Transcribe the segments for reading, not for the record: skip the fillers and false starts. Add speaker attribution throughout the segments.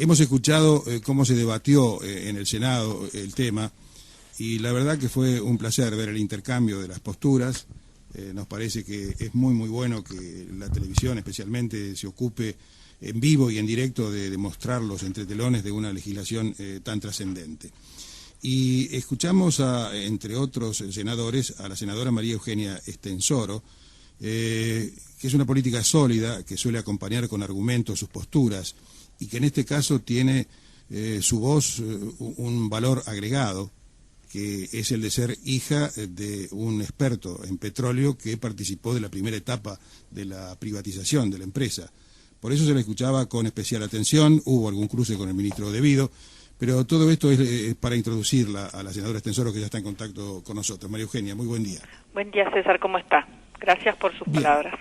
Speaker 1: Hemos escuchado cómo se debatió en el Senado el tema y la verdad que fue un placer ver el intercambio de las posturas. Nos parece que es muy bueno que la televisión especialmente se ocupe en vivo y en directo de demostrar los entretelones de una legislación tan trascendente. Y escuchamos, entre otros senadores, a la senadora María Eugenia Estensoro, que es una política sólida, que suele acompañar con argumentos sus posturas y que en este caso tiene su voz un valor agregado, que es el de ser hija de un experto en petróleo que participó de la primera etapa de la privatización de la empresa. Por eso se la escuchaba con especial atención, hubo algún cruce con el ministro Devido, pero todo esto es para introducirla a la senadora Estensoro, que ya está en contacto con nosotros. María Eugenia, muy buen día.
Speaker 2: Buen día, César, ¿cómo está? Gracias por sus palabras.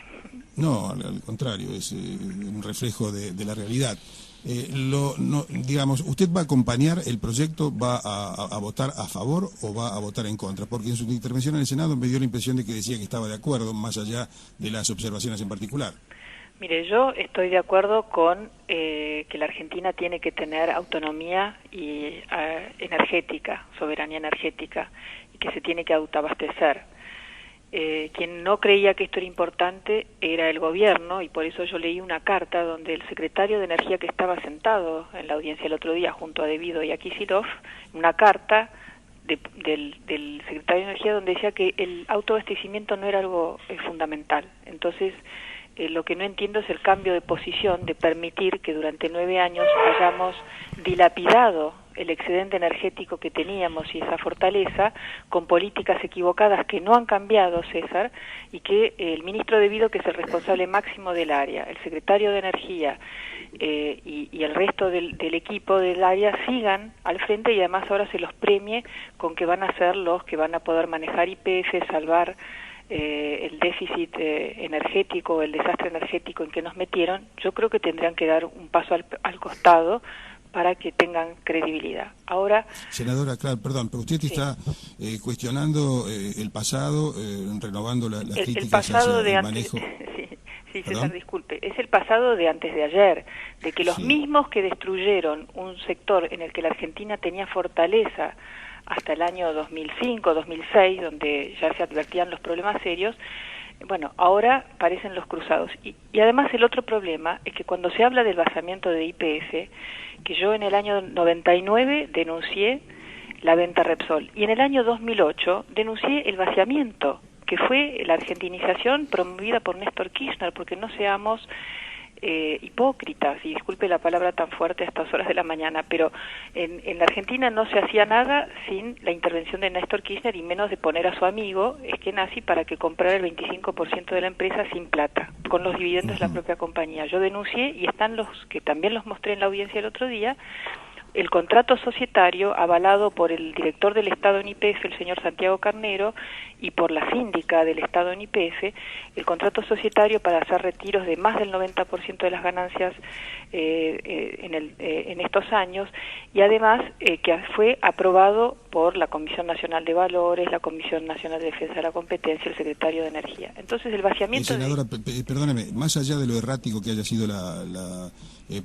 Speaker 1: No, al contrario, es un reflejo de la realidad. Digamos, ¿usted va a acompañar el proyecto, va a votar a favor o va a votar en contra? Porque en su intervención en el Senado me dio la impresión de que decía que estaba de acuerdo, más allá de las observaciones en particular.
Speaker 2: Mire, yo estoy de acuerdo con que la Argentina tiene que tener autonomía energética, soberanía energética, y que se tiene que autoabastecer. Quien no creía que esto era importante era el gobierno, y por eso yo leí una carta donde el secretario de Energía, que estaba sentado en la audiencia el otro día junto a Devido y a Kicillof, una carta del secretario de Energía donde decía que el autoabastecimiento no era algo fundamental. Entonces, lo que no entiendo es el cambio de posición de permitir que durante 9 años hayamos dilapidado el excedente energético que teníamos y esa fortaleza con políticas equivocadas que no han cambiado, César, y que el ministro Devido, que es el responsable máximo del área, el secretario de Energía y el resto del equipo del área sigan al frente, y además ahora se los premie con que van a ser los que van a poder manejar YPF, salvar el déficit energético, el desastre energético en que nos metieron. Yo creo que tendrán que dar un paso al costado para que tengan credibilidad. Ahora,
Speaker 1: senadora, claro, perdón, pero usted está cuestionando el pasado, renovando las críticas
Speaker 2: el pasado
Speaker 1: hacia
Speaker 2: de
Speaker 1: el manejo.
Speaker 2: Sí, César, disculpe, es el pasado de antes de ayer, de que los mismos que destruyeron un sector en el que la Argentina tenía fortaleza hasta el año 2005, 2006, donde ya se advertían los problemas serios, bueno, ahora parecen los cruzados. Y además el otro problema es que cuando se habla del vaciamiento de YPF, que yo en el año 99 denuncié la venta Repsol, y en el año 2008 denuncié el vaciamiento, que fue la argentinización promovida por Néstor Kirchner, porque no seamos hipócritas, y disculpe la palabra tan fuerte a estas horas de la mañana, pero en la Argentina no se hacía nada sin la intervención de Néstor Kirchner, y menos de poner a su amigo Eskenazi para que comprara el 25% de la empresa sin plata, con los dividendos de la propia compañía. Yo denuncié, y están los que también los mostré en la audiencia el otro día, el contrato societario avalado por el director del Estado en YPF, el señor Santiago Carnero, y por la síndica del Estado en YPF, el contrato societario para hacer retiros de más del 90% de las ganancias en estos años, y además que fue aprobado por la Comisión Nacional de Valores, la Comisión Nacional de Defensa de la Competencia, el secretario de Energía. Entonces el vaciamiento...
Speaker 1: senadora, perdóneme, más allá de lo errático que haya sido la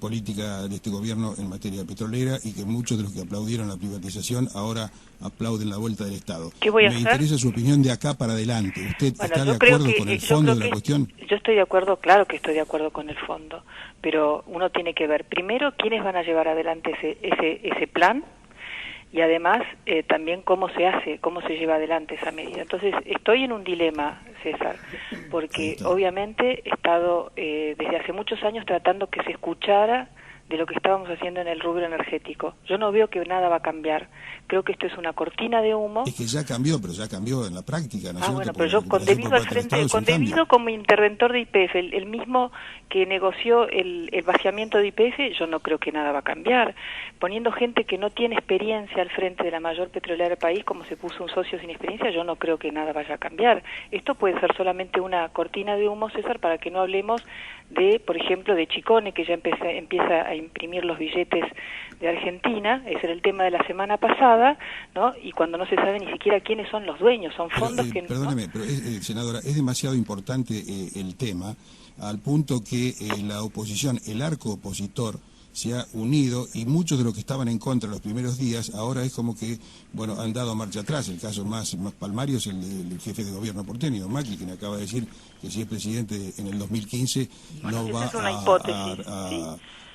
Speaker 1: política de este gobierno en materia petrolera, y que muchos de los que aplaudieron la privatización ahora aplauden la vuelta del Estado.
Speaker 2: ¿Qué voy a
Speaker 1: hacer? Me interesa su opinión de acá para adelante. ¿Usted está de acuerdo con el fondo de la cuestión?
Speaker 2: Yo estoy de acuerdo, claro que estoy de acuerdo con el fondo, pero uno tiene que ver primero quiénes van a llevar adelante ese plan, y además también cómo se hace, cómo se lleva adelante esa medida. Entonces estoy en un dilema, César, porque obviamente he estado desde hace muchos años tratando que se escuchara de lo que estábamos haciendo en el rubro energético. Yo no veo que nada va a cambiar. Creo que esto es una cortina de humo.
Speaker 1: Es que ya cambió, pero ya cambió en la práctica, ¿no es cierto?
Speaker 2: Bueno, pero yo con Devido al frente, con Devido como interventor de YPF, el mismo que negoció el vaciamiento de YPF, yo no creo que nada va a cambiar. Poniendo gente que no tiene experiencia al frente de la mayor petrolera del país, como se puso un socio sin experiencia, yo no creo que nada vaya a cambiar. Esto puede ser solamente una cortina de humo, César, para que no hablemos de, por ejemplo, de Chicone, que ya empieza a imprimir los billetes de Argentina. Ese era el tema de la semana pasada, ¿no? Y cuando no se sabe ni siquiera quiénes son los dueños, son fondos que...
Speaker 1: Perdóneme, pero senadora, es demasiado importante el tema, al punto que la oposición, el arco opositor, se ha unido, y muchos de los que estaban en contra los primeros días, ahora es como que, bueno, han dado marcha atrás. El caso más palmario es el del jefe de gobierno porteño, Macri, quien acaba de decir que si es presidente en el 2015 no va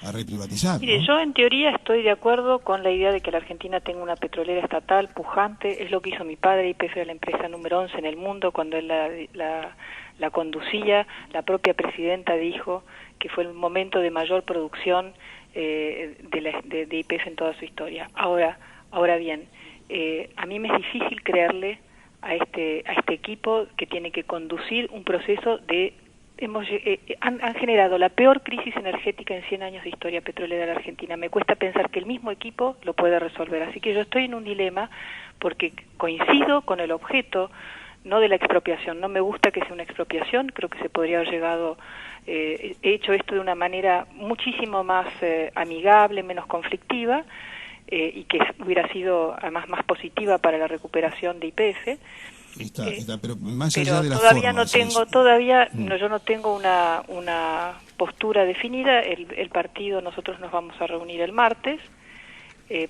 Speaker 1: a reprivatizar.
Speaker 2: Mire,
Speaker 1: ¿no?
Speaker 2: yo en teoría estoy de acuerdo con la idea de que la Argentina tenga una petrolera estatal pujante. Es lo que hizo mi padre. YPF era la empresa número 11 en el mundo. Cuando él la conducía, la propia presidenta dijo que fue el momento de mayor producción de YPF en toda su historia. Ahora bien, a mí me es difícil creerle a este equipo que tiene que conducir un proceso de... han generado la peor crisis energética en 100 años de historia petrolera de la Argentina. Me cuesta pensar que el mismo equipo lo pueda resolver. Así que yo estoy en un dilema porque coincido con el objeto, no de la expropiación. No me gusta que sea una expropiación. Creo que se podría haber llegado... he hecho esto de una manera muchísimo más amigable, menos conflictiva, y que hubiera sido además más positiva para la recuperación de YPF.
Speaker 1: Pero más allá de la
Speaker 2: todavía
Speaker 1: forma,
Speaker 2: yo no tengo una postura definida. El partido, nosotros nos vamos a reunir el martes,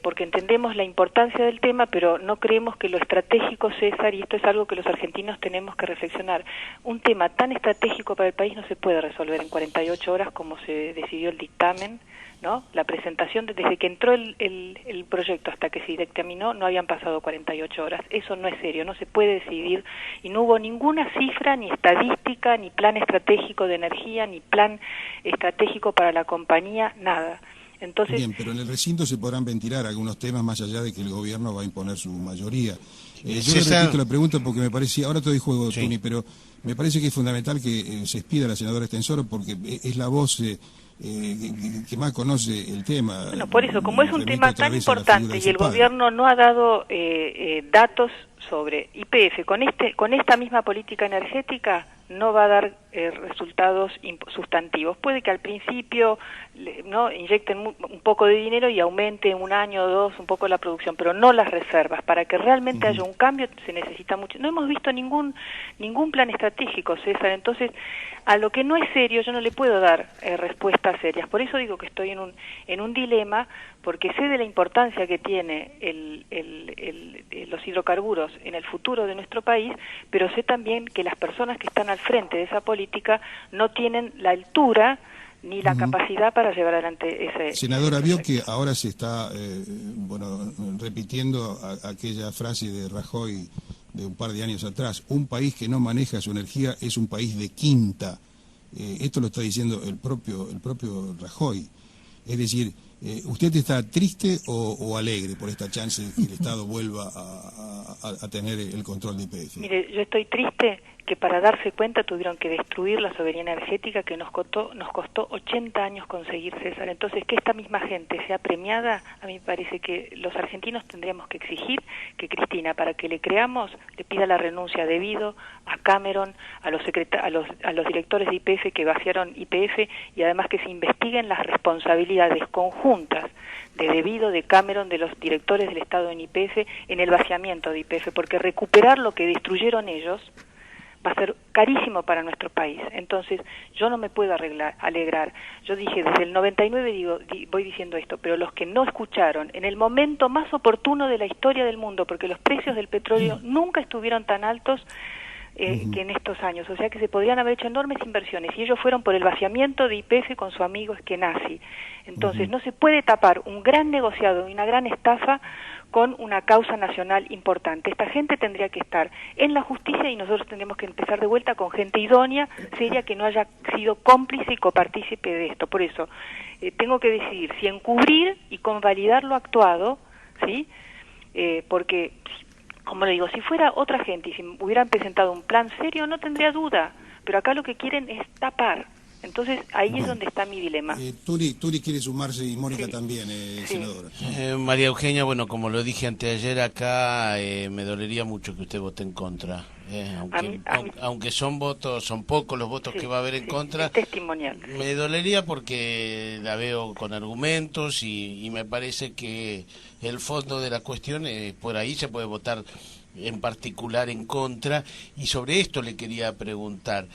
Speaker 2: porque entendemos la importancia del tema, pero no creemos que lo estratégico, César, y esto es algo que los argentinos tenemos que reflexionar, un tema tan estratégico para el país no se puede resolver en 48 horas como se decidió el dictamen, ¿no? La presentación, desde que entró el proyecto hasta que se dictaminó, no habían pasado 48 horas. Eso no es serio, no se puede decidir, y no hubo ninguna cifra, ni estadística, ni plan estratégico de energía, ni plan estratégico para la compañía, nada. Entonces,
Speaker 1: bien, pero en el recinto se podrán ventilar algunos temas más allá de que el gobierno va a imponer su mayoría. Yo le repito la pregunta porque me parece, ahora te doy juego, sí, Tuni, pero me parece que es fundamental que se expida a la senadora Estensoro porque es la voz que más conoce el tema.
Speaker 2: Bueno, por eso, como es un tema tan importante y el gobierno no ha dado datos sobre YPF, con esta misma política energética no va a dar resultados sustantivos. Puede que al principio no inyecten un poco de dinero y aumente un año o dos un poco la producción, pero no las reservas. Para que realmente haya un cambio se necesita mucho. No hemos visto ningún plan estratégico, César. Entonces, a lo que no es serio yo no le puedo dar respuestas serias. Por eso digo que estoy en un dilema, porque sé de la importancia que tiene los hidrocarburos en el futuro de nuestro país, pero sé también que las personas que están al frente de esa política no tienen la altura ni la capacidad para llevar adelante ese...
Speaker 1: Senadora, vio que ahora se está repitiendo aquella frase de Rajoy de un par de años atrás: un país que no maneja su energía es un país de quinta. Esto lo está diciendo el propio Rajoy. Es decir, ¿usted está triste o alegre por esta chance de que el Estado vuelva a tener el control de YPF?
Speaker 2: Mire, yo estoy triste que para darse cuenta tuvieron que destruir la soberanía energética que nos costó 80 años conseguir, César. Entonces, que esta misma gente sea premiada, a mí me parece que los argentinos tendríamos que exigir que Cristina, para que le creamos, le pida la renuncia debido a Cameron, a los directores de YPF que vaciaron YPF, y además que se investiguen las responsabilidades conjuntas de Cameron, de los directores del Estado en YPF, en el vaciamiento de YPF, porque recuperar lo que destruyeron ellos va a ser carísimo para nuestro país. Entonces, yo no me puedo alegrar. Yo dije, desde el 99 voy diciendo esto, pero los que no escucharon, en el momento más oportuno de la historia del mundo, porque los precios del petróleo nunca estuvieron tan altos que en estos años, o sea que se podrían haber hecho enormes inversiones, y ellos fueron por el vaciamiento de YPF con su amigo Eskenazi. Entonces, no se puede tapar un gran negociado y una gran estafa con una causa nacional importante. Esta gente tendría que estar en la justicia y nosotros tendríamos que empezar de vuelta con gente idónea, seria, que no haya sido cómplice y copartícipe de esto. Por eso, tengo que decidir si encubrir y convalidar lo actuado, ¿sí? Porque, como le digo, si fuera otra gente y si hubieran presentado un plan serio, no tendría duda, pero acá lo que quieren es tapar. Entonces, ahí es donde está mi dilema.
Speaker 1: Turi quiere sumarse, y Mónica también, senadora.
Speaker 3: María Eugenia, bueno, como lo dije anteayer acá, me dolería mucho que usted vote en contra. Aunque son pocos los votos que va a haber en contra.
Speaker 2: Es testimonial.
Speaker 3: Me dolería porque la veo con argumentos y me parece que el fondo de la cuestión, por ahí se puede votar en particular en contra, y sobre esto le quería preguntar.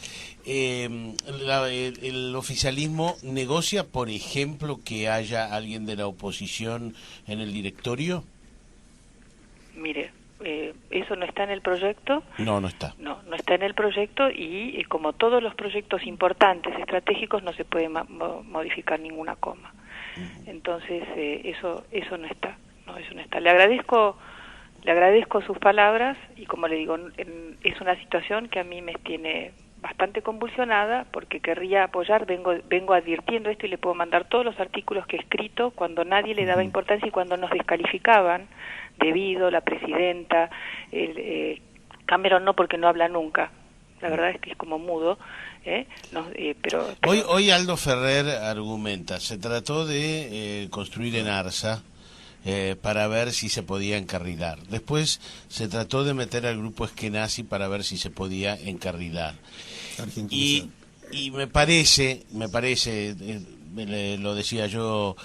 Speaker 3: ¿El oficialismo negocia, por ejemplo, que haya alguien de la oposición en el directorio?
Speaker 2: Mire, eso no está en el proyecto.
Speaker 3: No, no está.
Speaker 2: No está en el proyecto y como todos los proyectos importantes, estratégicos, no se puede modificar ninguna coma. Entonces, eso no está. No, eso no está. Le agradezco sus palabras y, como le digo, es una situación que a mí me tiene bastante convulsionada porque querría apoyar, vengo advirtiendo esto y le puedo mandar todos los artículos que he escrito cuando nadie le daba importancia y cuando nos descalificaban debido la presidenta, Cameron no, porque no habla nunca, la verdad es que es como mudo, pero
Speaker 3: hoy Aldo Ferrer argumenta, se trató de construir en Arsa para ver si se podía encarrilar. Después se trató de meter al grupo Eskenazi para ver si se podía encarrilar. Y me parece, lo decía yo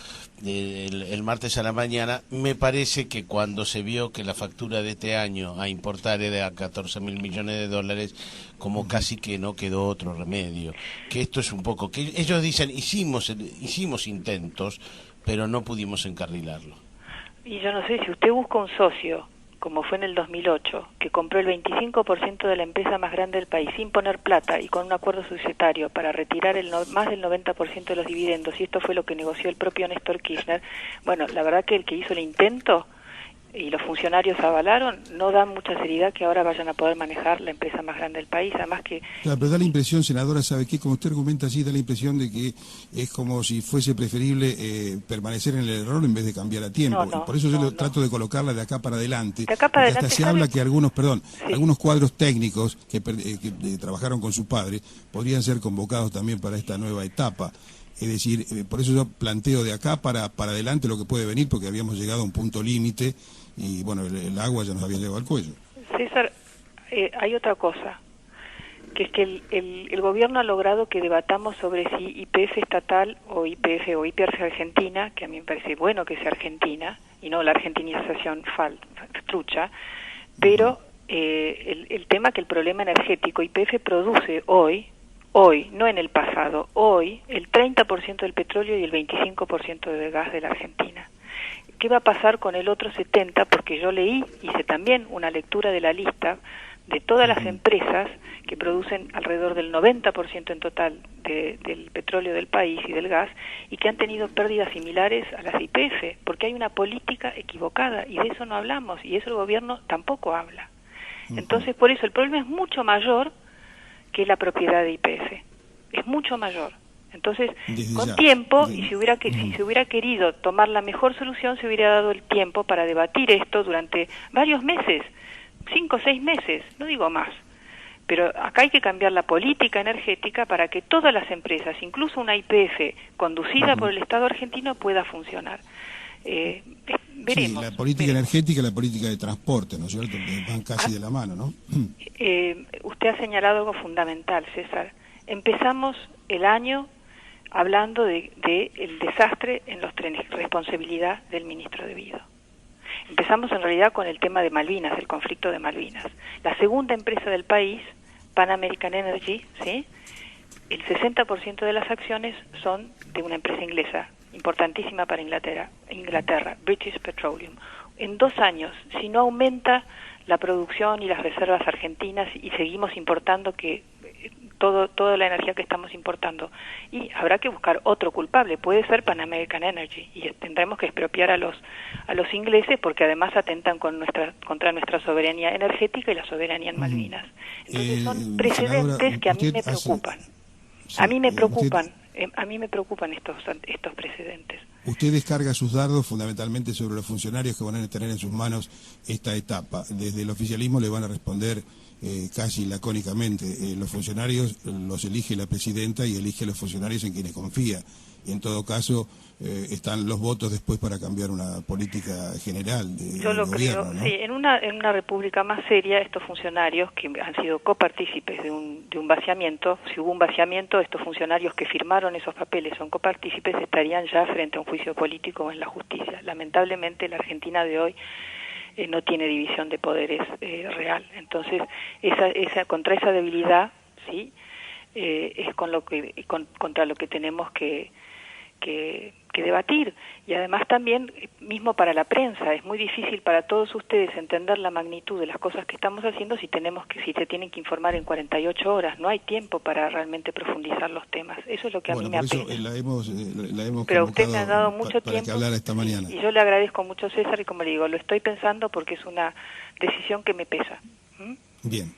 Speaker 3: el martes a la mañana, me parece que cuando se vio que la factura de este año a importar era a 14.000 millones de dólares, como casi que no quedó otro remedio. Que esto es un poco, que ellos dicen, hicimos intentos, pero no pudimos encarrilarlo.
Speaker 2: Y yo no sé, si usted busca un socio, como fue en el 2008, que compró el 25% de la empresa más grande del país sin poner plata y con un acuerdo societario para retirar más del 90% de los dividendos, y esto fue lo que negoció el propio Néstor Kirchner, bueno, la verdad que el que hizo el intento y los funcionarios avalaron, no dan mucha seriedad que ahora vayan a poder manejar la empresa más grande del país, además que...
Speaker 1: Claro, pero da la impresión, senadora, ¿sabe qué? Como usted argumenta así, da la impresión de que es como si fuese preferible permanecer en el error en vez de cambiar a tiempo. Por eso yo trato de colocarla de acá para adelante.
Speaker 2: De acá para adelante,
Speaker 1: hasta se habla que algunos cuadros técnicos que trabajaron con su padre podrían ser convocados también para esta nueva etapa. Es decir, por eso yo planteo de acá para adelante lo que puede venir, porque habíamos llegado a un punto límite y bueno, el agua ya nos había llegado al cuello.
Speaker 2: César, hay otra cosa, que es que el gobierno ha logrado que debatamos sobre si YPF estatal o YPF argentina, que a mí me parece bueno que sea argentina, y no la argentinización trucha, pero el tema que el problema energético, YPF produce hoy, no en el pasado, hoy, el 30% del petróleo y el 25% del gas de la Argentina. ¿Qué va a pasar con el otro 70%? Porque yo hice también una lectura de la lista de todas las empresas que producen alrededor del 90% en total del petróleo del país y del gas, y que han tenido pérdidas similares a las YPF, porque hay una política equivocada, y de eso no hablamos, y eso el gobierno tampoco habla. Entonces, por eso, el problema es mucho mayor que la propiedad de YPF, es mucho mayor. Entonces, con tiempo, y si se hubiera querido tomar la mejor solución, se hubiera dado el tiempo para debatir esto durante varios meses, 5 o 6 meses, no digo más. Pero acá hay que cambiar la política energética para que todas las empresas, incluso una YPF conducida por el Estado argentino, pueda funcionar. Veremos.
Speaker 1: Sí, la política energética y la política de transporte, ¿no es cierto? Van casi de la mano, ¿no?
Speaker 2: Usted ha señalado algo fundamental, César. Empezamos el año hablando de el desastre en los trenes, responsabilidad del ministro de Vido. Empezamos en realidad con el tema de Malvinas, el conflicto de Malvinas. La segunda empresa del país, Pan American Energy, ¿sí? El 60% de las acciones son de una empresa inglesa, importantísima para Inglaterra, British Petroleum. En 2 años, si no aumenta la producción y las reservas argentinas y seguimos importando toda la energía que estamos importando, y habrá que buscar otro culpable, puede ser Pan American Energy, y tendremos que expropiar a los ingleses porque además atentan contra nuestra soberanía energética y la soberanía en Malvinas. Entonces son precedentes que a mí me preocupan. A mí me preocupan estos precedentes.
Speaker 1: Usted descarga sus dardos fundamentalmente sobre los funcionarios que van a tener en sus manos esta etapa. Desde el oficialismo le van a responder casi lacónicamente. Los funcionarios los elige la presidenta y elige los funcionarios en quienes confía. Y en todo caso están los votos después para cambiar una política general
Speaker 2: Yo lo
Speaker 1: gobierno,
Speaker 2: creo,
Speaker 1: ¿no?
Speaker 2: sí. En una república más seria, estos funcionarios que han sido copartícipes de un vaciamiento, si hubo un vaciamiento, estos funcionarios que firmaron esos papeles son copartícipes, estarían ya frente a un juicio político o en la justicia. Lamentablemente la Argentina de hoy no tiene división de poderes real. Entonces, contra esa debilidad, ¿sí? Es contra lo que tenemos que debatir. Y además también, mismo para la prensa, es muy difícil para todos ustedes entender la magnitud de las cosas que estamos haciendo si se tienen que informar en 48 horas. No hay tiempo para realmente profundizar los temas. Eso es lo que a mí me apena.
Speaker 1: La hemos
Speaker 2: Pero usted me ha dado mucho
Speaker 1: para
Speaker 2: tiempo
Speaker 1: que hablara esta mañana.
Speaker 2: Y yo le agradezco mucho, César, y como le digo, lo estoy pensando porque es una decisión que me pesa.
Speaker 1: Bien.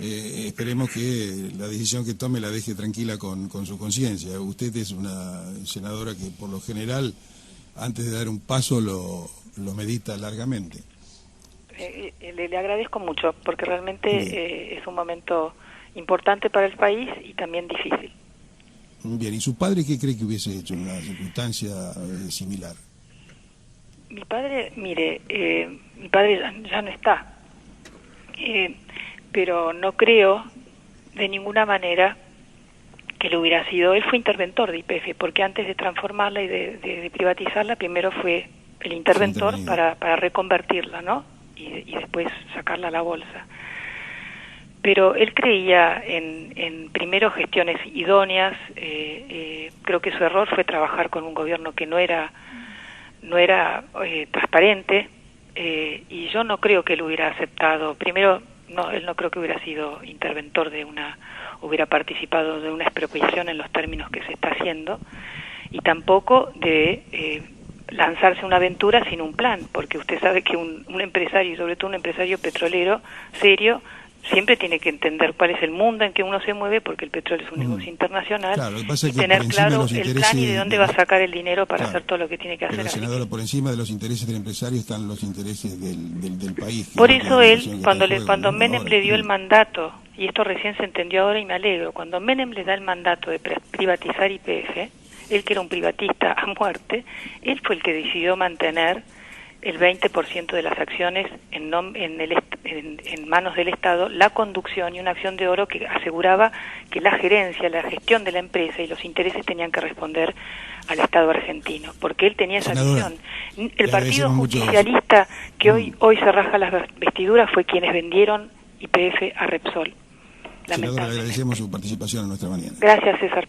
Speaker 1: Esperemos que la decisión que tome la deje tranquila con su conciencia. Usted es una senadora que por lo general, antes de dar un paso, lo medita largamente.
Speaker 2: Le agradezco mucho, porque realmente es un momento importante para el país y también difícil.
Speaker 1: Bien, ¿y su padre qué cree que hubiese hecho en una circunstancia similar?
Speaker 2: Mi padre, mire, mi padre ya no está. Pero no creo de ninguna manera que lo hubiera sido. Él fue interventor de YPF, porque antes de transformarla y de privatizarla, primero fue el interventor para reconvertirla, ¿no? Y después sacarla a la bolsa. Pero él creía en primero gestiones idóneas. Creo que su error fue trabajar con un gobierno que no era transparente, y yo no creo que él hubiera aceptado. Primero, no, él no creo que hubiera sido interventor hubiera participado de una expropiación en los términos que se está haciendo, y tampoco de lanzarse una aventura sin un plan, porque usted sabe que un empresario, y sobre todo un empresario petrolero serio, siempre tiene que entender cuál es el mundo en que uno se mueve, porque el petróleo es un negocio internacional,
Speaker 1: claro, y
Speaker 2: tener claro el plan y de dónde va a sacar el dinero para hacer todo lo que tiene que hacer.
Speaker 1: Pero, senadora, por encima de los intereses del empresario están los intereses del país.
Speaker 2: Por eso él, cuando Menem le dio el mandato, y esto recién se entendió ahora y me alegro, cuando Menem le da el mandato de privatizar YPF, él que era un privatista a muerte, él fue el que decidió mantener el 20% de las acciones en manos del Estado, la conducción y una acción de oro que aseguraba que la gerencia, la gestión de la empresa y los intereses tenían que responder al Estado argentino, porque él tenía esa visión. El Partido Justicialista que hoy se rasga las vestiduras fue quienes vendieron YPF a Repsol.
Speaker 1: Senadora, le agradecemos su participación en nuestra mañana.
Speaker 2: Gracias, César.